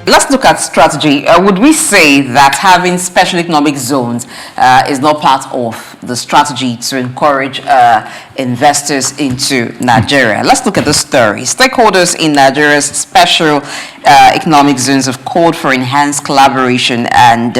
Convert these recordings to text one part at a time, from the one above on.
let's look at strategy. Would we say that having special economic zones is not part of the strategy to encourage investors into Nigeria? Let's look at the story. Stakeholders in Nigeria's special economic zones have called for enhanced collaboration and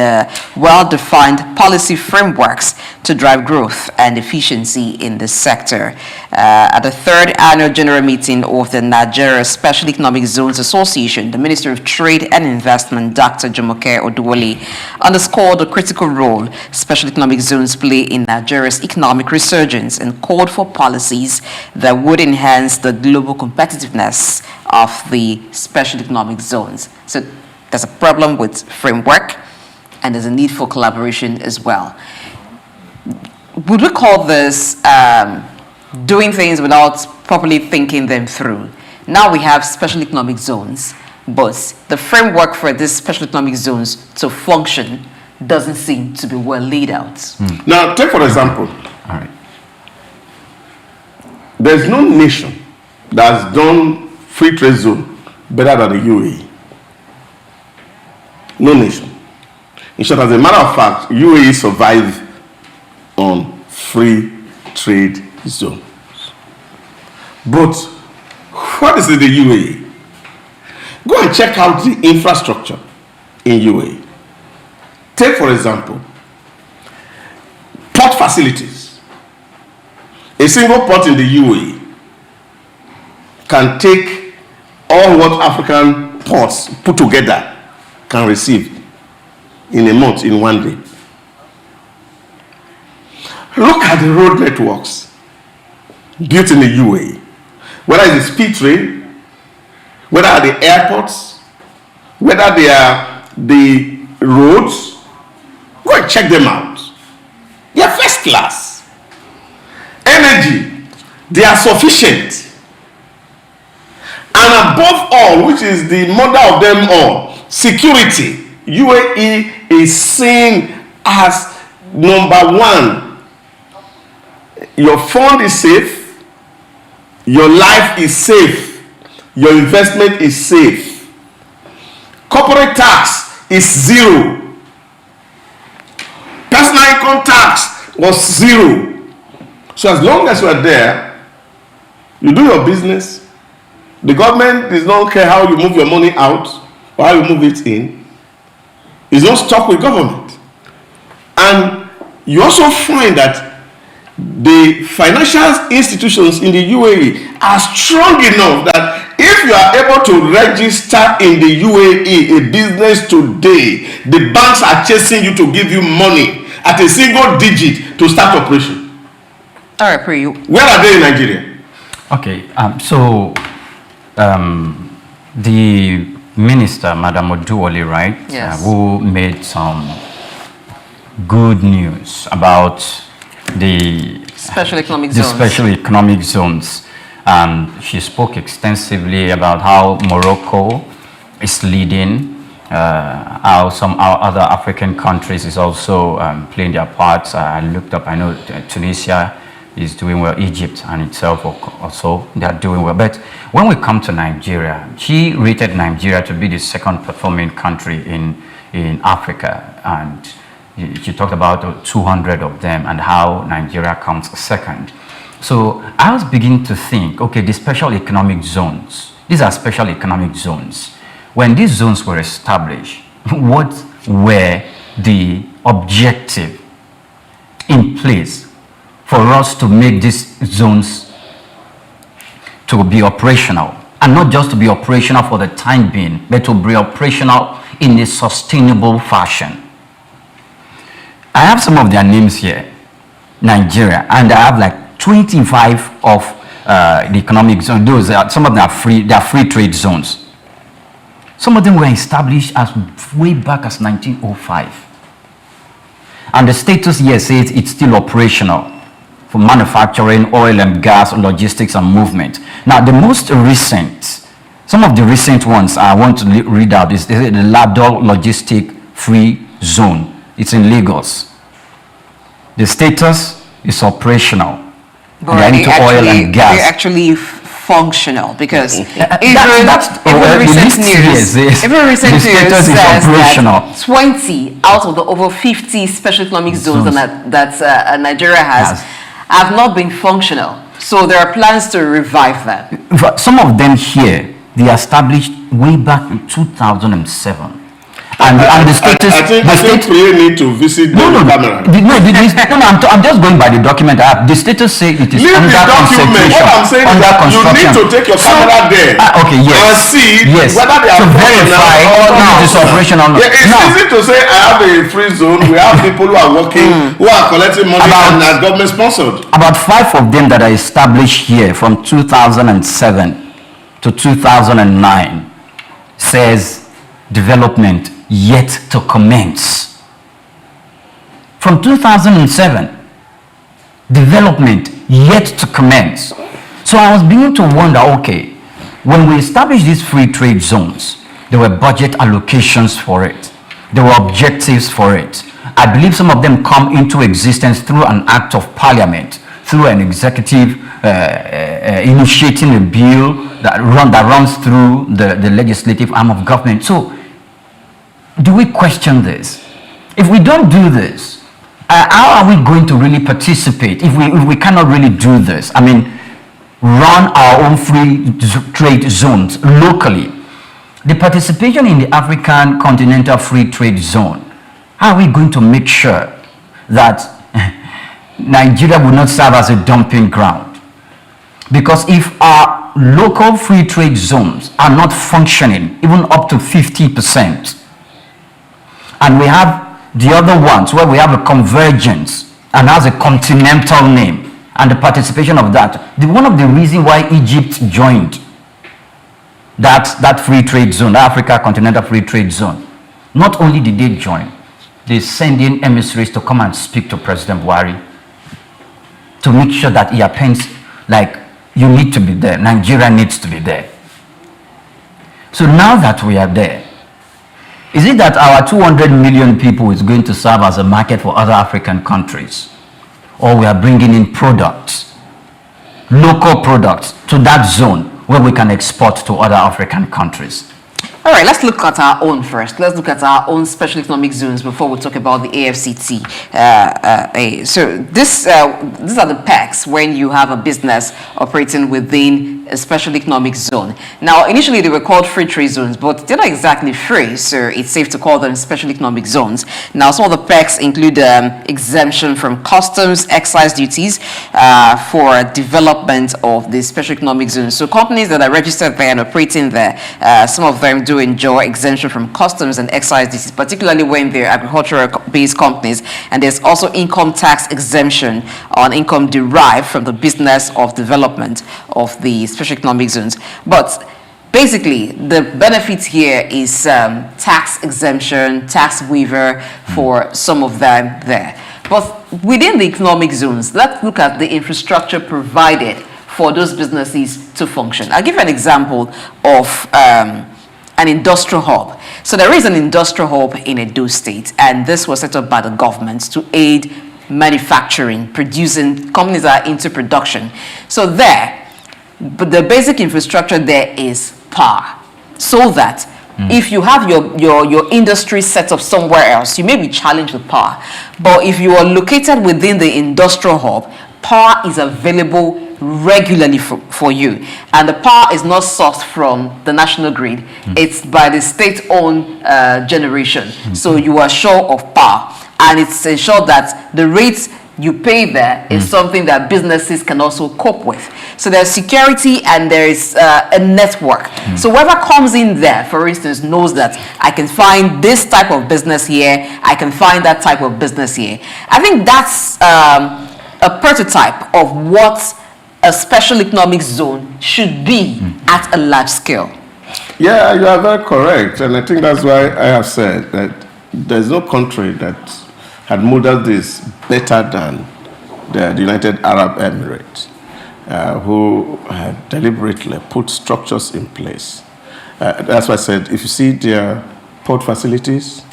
well-defined policy frameworks to drive growth and efficiency in the sector. At the third annual general meeting of the Nigeria Special Economic Zones Association, the Minister of Trade and Investment, Dr. Jumoke Oduwole, underscored the critical role special economic zones play in Nigeria's economic resurgence and called for policies that would enhance the global competitiveness of the special economic zones. So there's a problem with framework and there's a need for collaboration as well. Would we call this doing things without properly thinking them through? Now we have special economic zones, but the framework for these special economic zones to function doesn't seem to be well laid out. Now, take for example, All right. there's no nation that's done free trade zone better than the UAE. No nation. In short, as a matter of fact, UAE survived on free trade zones. But what is in the UAE? Go and check out the infrastructure in UAE. Take, for example, port facilities. A single port in the UAE can take all what African ports put together can receive in a month, in 1 day. Look at the road networks built in the UAE. Whether it's the speed train, whether are the airports, whether they are the roads, go and check them out. They are first class. Energy, they are sufficient. And above all, which is the mother of them all, security. UAE is seen as number one. Your fund is safe. Your life is safe. Your investment is safe. Corporate tax is zero. Personal income tax was zero. So as long as you are there, you do your business. The government does not care how you move your money out or how you move it in. It's not stuck with government. And you also find that the financial institutions in the UAE are strong enough that if you are able to register in the UAE a business today, the banks are chasing you to give you money at a single digit to start operation. All right, Pri. Where are they in Nigeria? Okay, the minister, Madam Oduwole, right? Yes. Who made some good news about the Special economic the zones. special economic zones. She spoke extensively about how Morocco is leading, how some other African countries is also playing their parts. I looked up, I know Tunisia is doing well, Egypt and itself also, they are doing well. But when we come to Nigeria, she rated Nigeria to be the second performing country in Africa. And she talked about 200 of them and how Nigeria comes second. So I was beginning to think, okay, the special economic zones, these are special economic zones. When these zones were established, what were the objective in place for us to make these zones to be operational? And not just to be operational for the time being, but to be operational in a sustainable fashion. I have some of their names here, Nigeria, and I have like 25 of the economic zones. Those are, some of them are free, they are free trade zones. Some of them were established as way back as 1905. And the status here says it's still operational for manufacturing, oil and gas, logistics and movement. Now the most recent, some of the recent ones I want to read out is the Ladol Logistic Free Zone. It's in Lagos. The status is operational. But they into oil and gas. They actually functional? Because recent news says that operational. 20 out of the over 50 special economic zones that Nigeria has have not been functional. So there are plans to revive them. Some of them here, they established way back in 2007. And the status. I think we need to visit the camera. I'm just going by the document. The status say it is under document. What I'm saying is that you need to take your camera there. Okay, yes. And see whether they are verify or it is operational. Yeah, it's easy to say I have a free zone. We have people who are working, who are collecting money and are government sponsored. About 5 of them that are established here from 2007 to 2009 says development yet to commence. From 2007, development yet to commence. So I was beginning to wonder, okay, when we established these free trade zones, there were budget allocations for it. There were objectives for it. I believe some of them come into existence through an act of parliament, through an executive initiating a bill that runs through the legislative arm of government. So do we question this? If we don't do this, how are we going to really participate if we cannot really do this? I mean, run our own free trade zones locally. The participation in the African Continental Free Trade Zone, how are we going to make sure that Nigeria will not serve as a dumping ground? Because if our local free trade zones are not functioning, even up to 50%, and we have the other ones where we have a convergence and has a continental name and the participation of that. One of the reasons why Egypt joined that free trade zone, the Africa Continental Free Trade Zone, not only did they join, they send in emissaries to come and speak to President Buhari to make sure that he appends, like, you need to be there, Nigeria needs to be there. So now that we are there, is it that our 200 million people is going to serve as a market for other African countries? Or we are bringing in products, local products, to that zone where we can export to other African countries? All right, let's look at our own first. Let's look at our own special economic zones before we talk about the AFCT. So these are the pegs when you have a business operating within a special economic zone. Now, initially they were called free trade zones, but they're not exactly free, so it's safe to call them special economic zones. Now, some of the pegs include exemption from customs, excise duties for development of the special economic zones. So companies that are registered there and operating there, some of them do enjoy exemption from customs and excise duties, particularly when they're agricultural-based companies. And there's also income tax exemption on income derived from the business of development of the special economic zones. But basically, the benefit here is tax exemption, tax waiver for some of them there. But within the economic zones, let's look at the infrastructure provided for those businesses to function. I'll give you an example of an industrial hub. So there is an industrial hub in Edo State, and this was set up by the government to aid manufacturing, producing companies that are into production. So there, but the basic infrastructure there is power, so that if you have your industry set up somewhere else, you may be challenged with power. But if you are located within the industrial hub, power is available regularly for you, and the power is not sourced from the national grid. It's by the state-owned generation, so you are sure of power, and it's ensured that the rates you pay there is something that businesses can also cope with. So there's security and there is a network. So whoever comes in there, for instance, knows that I can find this type of business here, I can find that type of business here. I think that's a prototype of what a special economic zone should be at a large scale. Yeah, you are very correct. And I think that's why I have said that there's no country that had modeled this better than the United Arab Emirates, who had deliberately put structures in place. That's why I said, if you see their port facilities,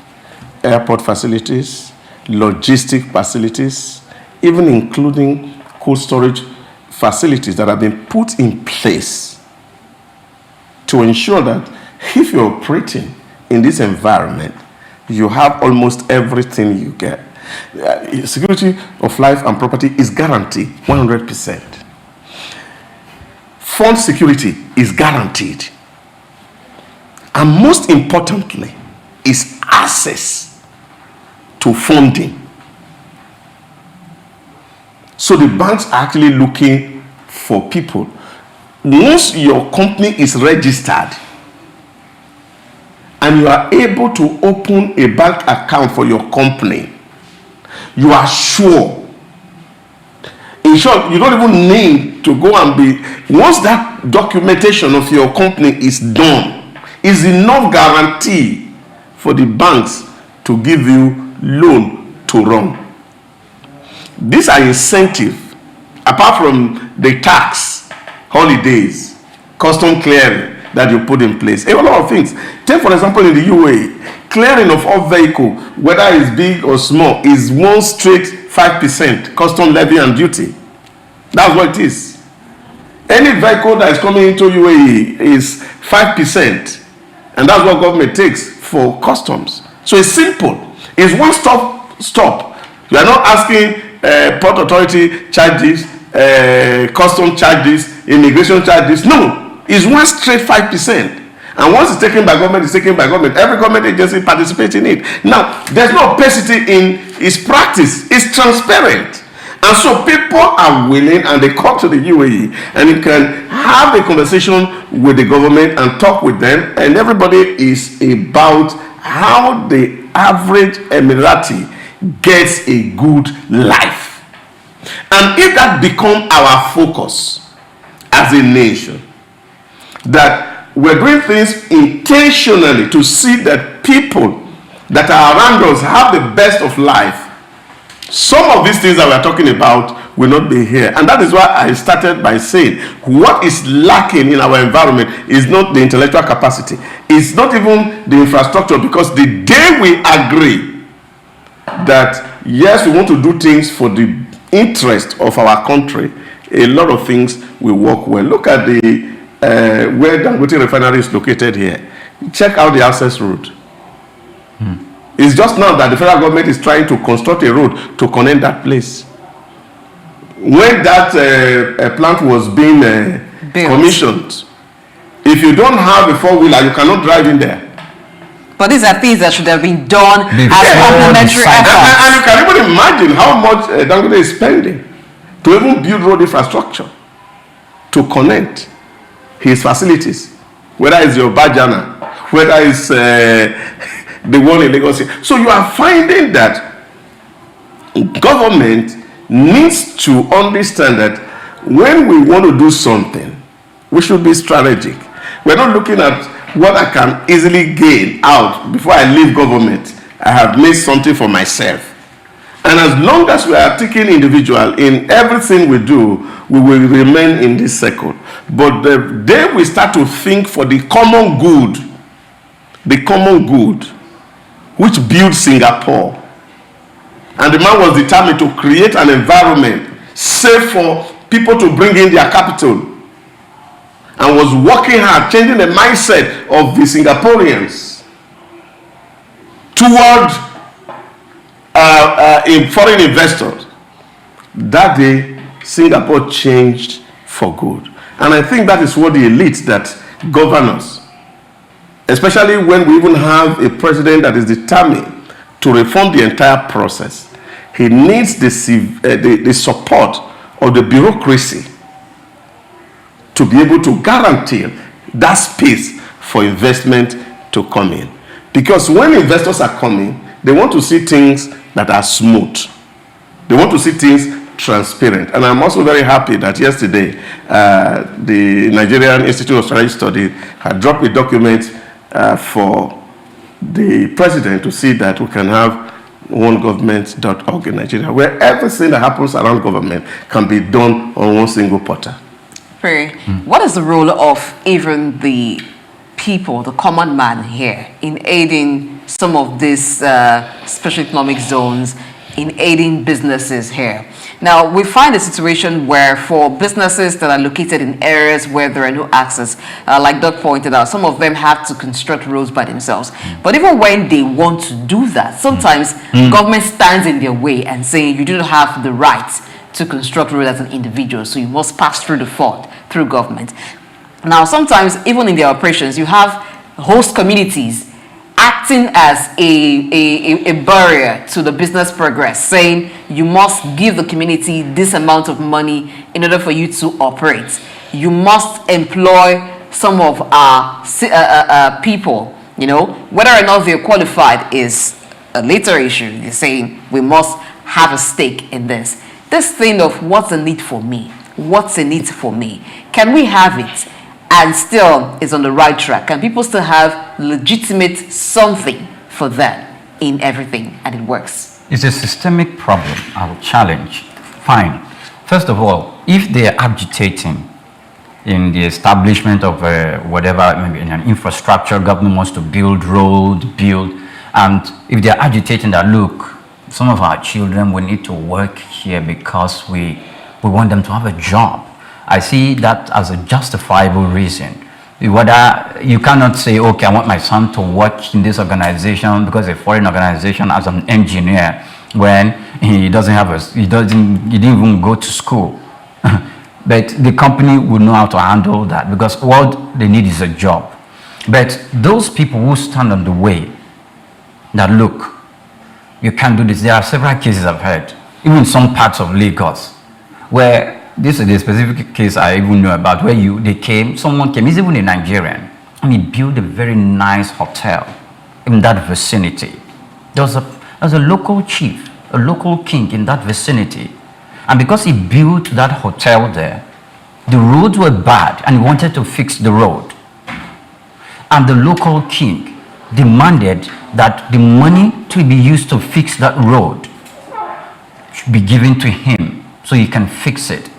airport facilities, logistic facilities, even including cold storage facilities that have been put in place to ensure that if you're operating in this environment, you have almost everything you get. Security of life and property is guaranteed 100%. Fund security is guaranteed. And most importantly, is access to funding. So the banks are actually looking for people. Once your company is registered and you are able to open a bank account for your company, you are sure. In short, you don't even need to go and be, once that documentation of your company is done, is enough guarantee for the banks to give you loan to run. These are incentives, apart from the tax, holidays, custom clearing that you put in place. A lot of things. Take for example in the UAE, clearing of all vehicle, whether it's big or small, is one straight 5% custom levy and duty. That's what it is. Any vehicle that is coming into UAE is 5%. And that's what government takes for customs. So it's simple. It's one stop. You are not asking port authority charges, custom charges, immigration charges. No, it's one straight 5%. And once it's taken by government, it's taken by government. Every government agency participates in it. Now, there's no opacity in its practice. It's transparent. And so people are willing and they come to the UAE and you can have a conversation with the government and talk with them, and everybody is about how the average Emirati gets a good life. And if that becomes our focus as a nation, that we're doing things intentionally to see that people that are around us have the best of life, some of these things that we're talking about will not be here. And that is why I started by saying what is lacking in our environment is not the intellectual capacity. It's not even the infrastructure, because the day we agree that yes, we want to do things for the interest of our country, a lot of things will work well. Look at the where Dangote refinery is located here. Check out the access road. It's just now that the federal government is trying to construct a road to connect that place. When that plant was being commissioned, if you don't have a four-wheeler, you cannot drive in there. But these are things that should have been done as complementary efforts. And you can even imagine how much Dangote is spending to even build road infrastructure to connect his facilities, whether it's your Bajana, whether it's the one in Lagos. So you are finding that government needs to understand that when we want to do something, we should be strategic. We're not looking at what I can easily gain out before I leave government. I have made something for myself. And as long as we are taking individual in everything we do, we will remain in this circle. But the day we start to think for the common good, which built Singapore, and the man was determined to create an environment safe for people to bring in their capital, and was working hard, changing the mindset of the Singaporeans toward in foreign investors. That day, Singapore changed for good. And I think that is what the elite that govern us, especially when we even have a president that is determined to reform the entire process, he needs the support of the bureaucracy to be able to guarantee that space for investment to come in. Because when investors are coming, they want to see things that are smooth. They want to see things transparent. And I'm also very happy that yesterday, the Nigerian Institute of Strategic Studies had dropped a document for the president to see that we can have onegovernment.org in Nigeria, where everything that happens around government can be done on one single portal. What is the role of even the people, the common man here, in aiding some of these special economic zones, in aiding businesses here? Now, we find a situation where for businesses that are located in areas where there are no access, like Doug pointed out, some of them have to construct roads by themselves. But even when they want to do that, sometimes government stands in their way and saying you do not have the right to construct road as an individual, so you must pass through the fund, through government. Now, sometimes even in their operations, you have host communities acting as a barrier to the business progress, saying you must give the community this amount of money in order for you to operate. You must employ some of our people, you know, whether or not they're qualified is a later issue. They're saying we must have a stake in this. This thing of what's the need for me? What's the need for me? Can we have it and still is on the right track? Can people still have legitimate something for them in everything and it works? It's a systemic problem. I will challenge. Fine. First of all, if they are agitating in the establishment of whatever, maybe in an infrastructure, government wants to build road, and if they are agitating that, look, some of our children will need to work here because we want them to have a job. I see that as a justifiable reason. Whether you cannot say, okay, I want my son to work in this organization because a foreign organization as an engineer when he didn't even go to school. But the company will know how to handle that because what they need is a job. But those people who stand on the way that look, you can't do this. There are several cases I've heard, even in some parts of Lagos, where this is the specific case I even know about, where someone came, he's even a Nigerian, and he built a very nice hotel in that vicinity. There was a local chief, a local king in that vicinity. And because he built that hotel there, the roads were bad, and he wanted to fix the road. And the local king demanded that the money to be used to fix that road should be given to him so he can fix it.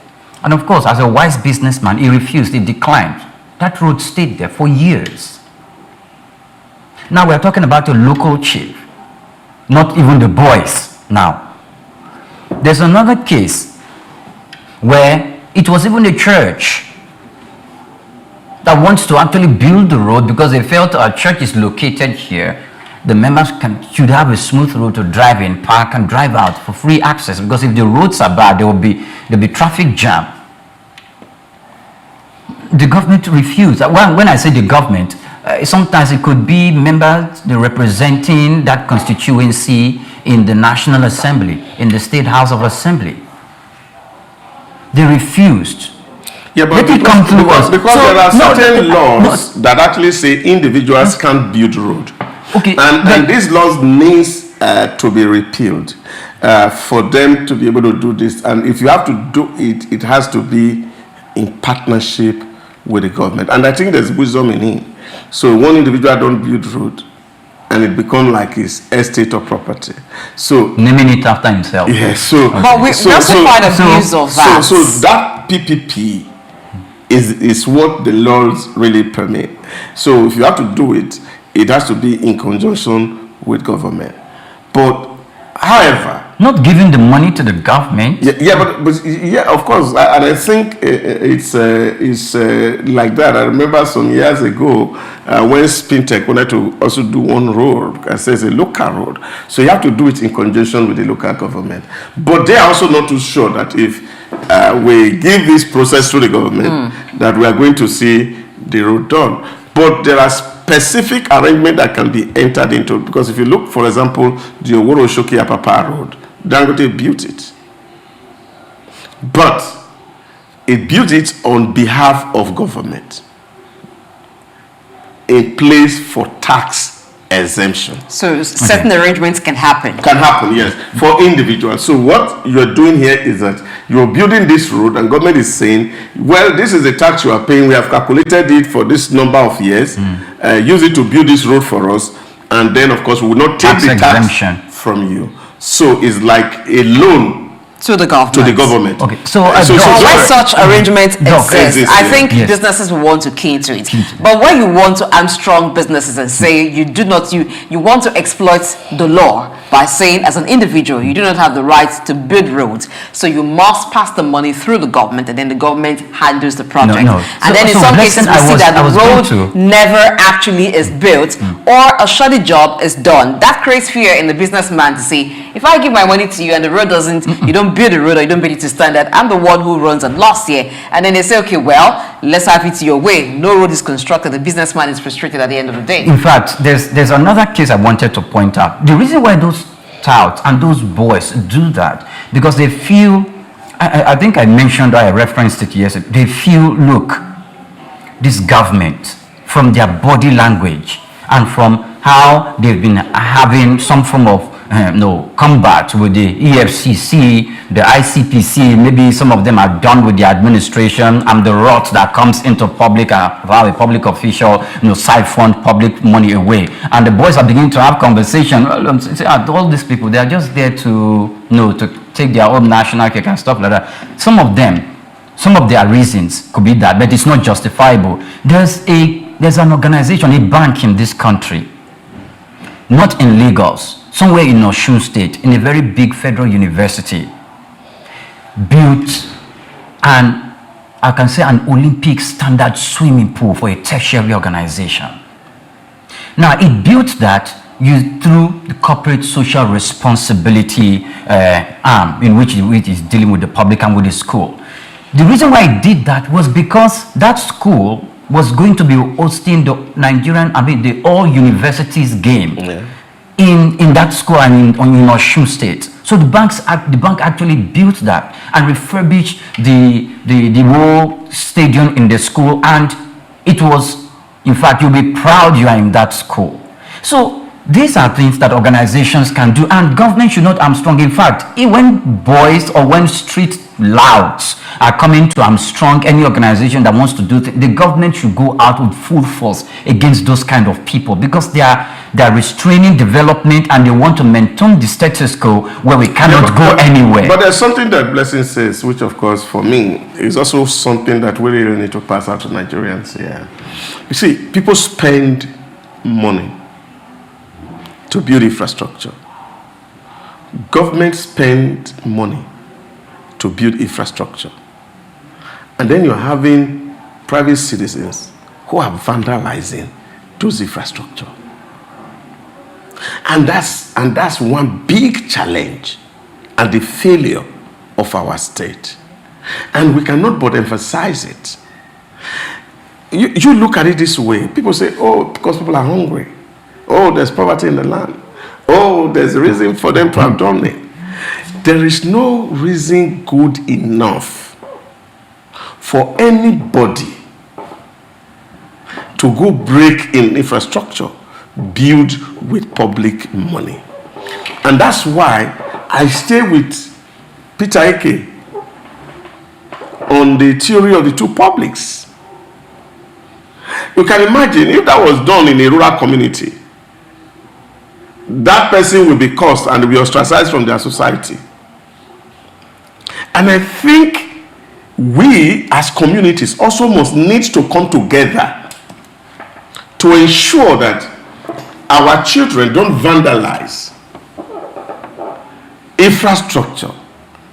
And of course, as a wise businessman, he refused, he declined. That road stayed there for years. Now we're talking about a local chief, not even the boys now. There's another case where it was even a church that wants to actually build the road because they felt our church is located here. The members should have a smooth road to drive in, park, and drive out for free access. Because if the roads are bad, there'll be traffic jam. The government refused. When I say the government, sometimes it could be members representing that constituency in the National Assembly, in the State House of Assembly. They refused. Yeah, but because there are certain laws that actually say individuals can't build road. Okay, and these laws needs to be repealed for them to be able to do this. And if you have to do it, it has to be in partnership with the government. And I think there's wisdom in it. So one individual don't build road, and it becomes like his estate or property. So naming it after himself. Yeah. So, but we also find abuse of that. So that PPP is what the laws really permit. So if you have to do it, it has to be in conjunction with government. But however, not giving the money to the government. But yeah, of course, and I think it's like that. I remember some years ago when Spintech wanted to also do one road, I say it's a local road, so you have to do it in conjunction with the local government. But they are also not too sure that if we give this process to the government, that we are going to see the road done. But there are specific arrangement that can be entered into, because if you look, for example, the Oworo-Shoki-Apapa Road, Dangote built it, but it built it on behalf of government, in place for tax exemption. So certain arrangements can happen. Can happen, yes, for individuals. So what you're doing here is that you're building this road, and government is saying, well, this is the tax you are paying. We have calculated it for this number of years. Use it to build this road for us, and then of course we will not take the tax from you. So it's like a loan to the government. To the government. Okay, so, when such arrangements exist, exists, I yeah. think Yes. businesses will want to key into it. But when you want to hamstrung businesses and say you want to exploit the law by saying as an individual you do not have the right to build roads, so you must pass the money through the government and then the government handles the project. No. And then in So some Blessing, cases we see that I the was going road to- never actually is built or a shoddy job is done. That creates fear in the businessman to say, if I give my money to you and the road doesn't, you don't build the road or you don't build it to standard, I'm the one who runs and lost here. And then they say, okay, well, let's have it your way. No road is constructed. The businessman is frustrated at the end of the day. In fact, there's another case I wanted to point out. The reason why those touts and those boys do that, because they feel, I think I mentioned or I referenced it yesterday, they feel, look, this government, from their body language and from how they've been having some form of combat with the EFCC, the ICPC, maybe some of them are done with the administration and the rot that comes into public and how a public official siphon public money away. And the boys are beginning to have conversation. All these people, they are just there to take their own national cake and stuff like that. Some of their reasons could be that, but it's not justifiable. There's an organization, a bank in this country, not in Lagos, somewhere in Osun State, in a very big federal university, built an Olympic standard swimming pool for a tertiary organization. Now, it built that through the corporate social responsibility arm in which it is dealing with the public and with the school. The reason why it did that was because that school was going to be hosting the the all universities game in that school and in Osun State. So the bank actually built that and refurbished the whole stadium in the school, and it was, in fact, you'll be proud you are in that school. So these are things that organizations can do, and government should not hamstrung. In fact, when boys or when street louds are coming to hamstrung any organization that wants to do things, the government should go out with full force against those kind of people, because they are restraining development and they want to maintain the status quo where we cannot go anywhere. But there's something that Blessing says, which of course for me is also something that we really need to pass out to Nigerians here. You see, people spend money to build infrastructure. Government spend money to build infrastructure. And then you're having private citizens who are vandalizing those infrastructure. And that's one big challenge and the failure of our state. And we cannot but emphasize it. You look at it this way. People say, oh, because people are hungry. Oh, there's poverty in the land. Oh, there's a reason for them to have done it. There is no reason good enough for anybody to go break in infrastructure built with public money. And that's why I stay with Peter Eichie on the theory of the two publics. You can imagine if that was done in a rural community, that person will be cursed and will be ostracized from their society. And I think we as communities also must need to come together to ensure that our children don't vandalize infrastructure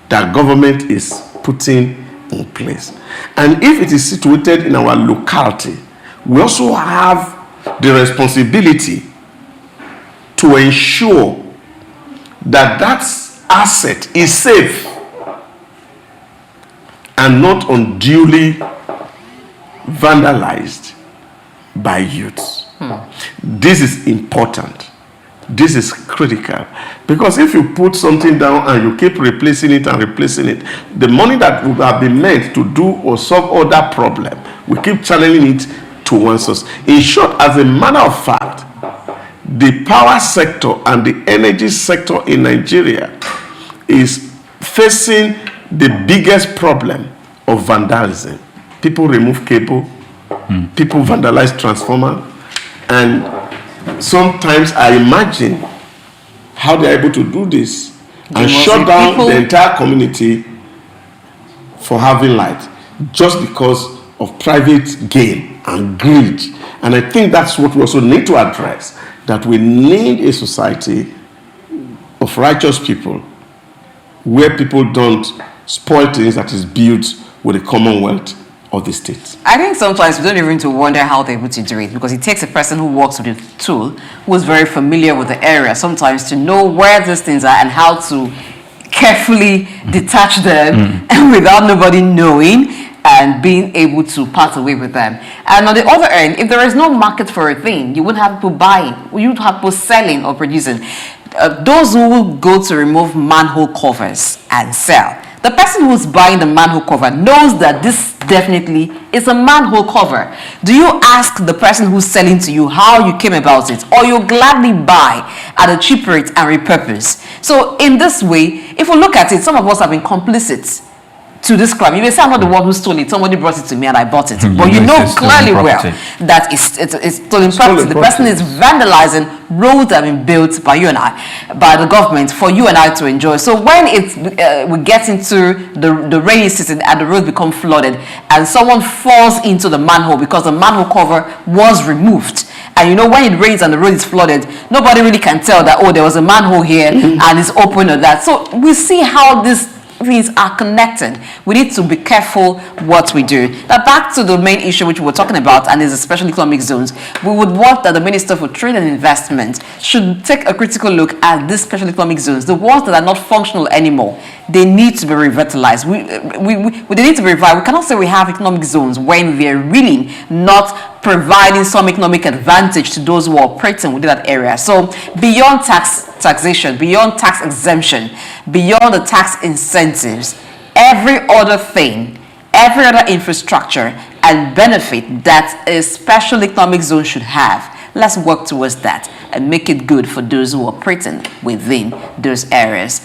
that government is putting in place. And if it is situated in our locality, we also have the responsibility to ensure that that asset is safe and not unduly vandalized by youths. This is important. This is critical. Because if you put something down and you keep replacing it and replacing it, the money that would have been meant to do or solve other problem, we keep channeling it to one source. In short, as a matter of fact, the power sector and the energy sector in Nigeria is facing the biggest problem of vandalism. People remove cable, people vandalize transformer, and sometimes I imagine how they're able to do this. and shut down the entire community for having light just because of private gain and greed. And I think that's what we also need to address, that we need a society of righteous people where people don't spoil things that is built with the commonwealth of the state. I think sometimes we don't even to wonder how they're able to do it, because it takes a person who works with the tool, who is very familiar with the area, sometimes to know where these things are and how to carefully detach them and without nobody knowing, and being able to part away with them. And on the other end, if there is no market for a thing, you wouldn't have people buying, you would have people selling or producing. Those who will go to remove manhole covers and sell, the person who's buying the manhole cover knows that this definitely is a manhole cover. Do you ask the person who's selling to you how you came about it, or you gladly buy at a cheap rate and repurpose? So in this way, if we look at it, some of us have been complicit to this crime. You may say I'm not the one who stole it, somebody brought it to me and I bought it. But you know clearly well that it's stolen property. The person is vandalizing roads that have been built by you and I, by the government, for you and I to enjoy. So when we get into the rainy season and the roads become flooded and someone falls into the manhole because the manhole cover was removed, and you know when it rains and the road is flooded, nobody really can tell that, oh, there was a manhole here and it's open or that. So we see how this things are connected. We need to be careful what we do. Now back to the main issue which we were talking about, and is special economic zones. We would want that the Minister for Trade and Investment should take a critical look at these special economic zones, the ones that are not functional anymore. They need to be revitalized. They need to be revived. We cannot say we have economic zones when they're really not providing some economic advantage to those who are operating within that area. So beyond taxation, beyond tax exemption, beyond the tax incentives, every other thing, every other infrastructure and benefit that a special economic zone should have, let's work towards that and make it good for those who are operating within those areas.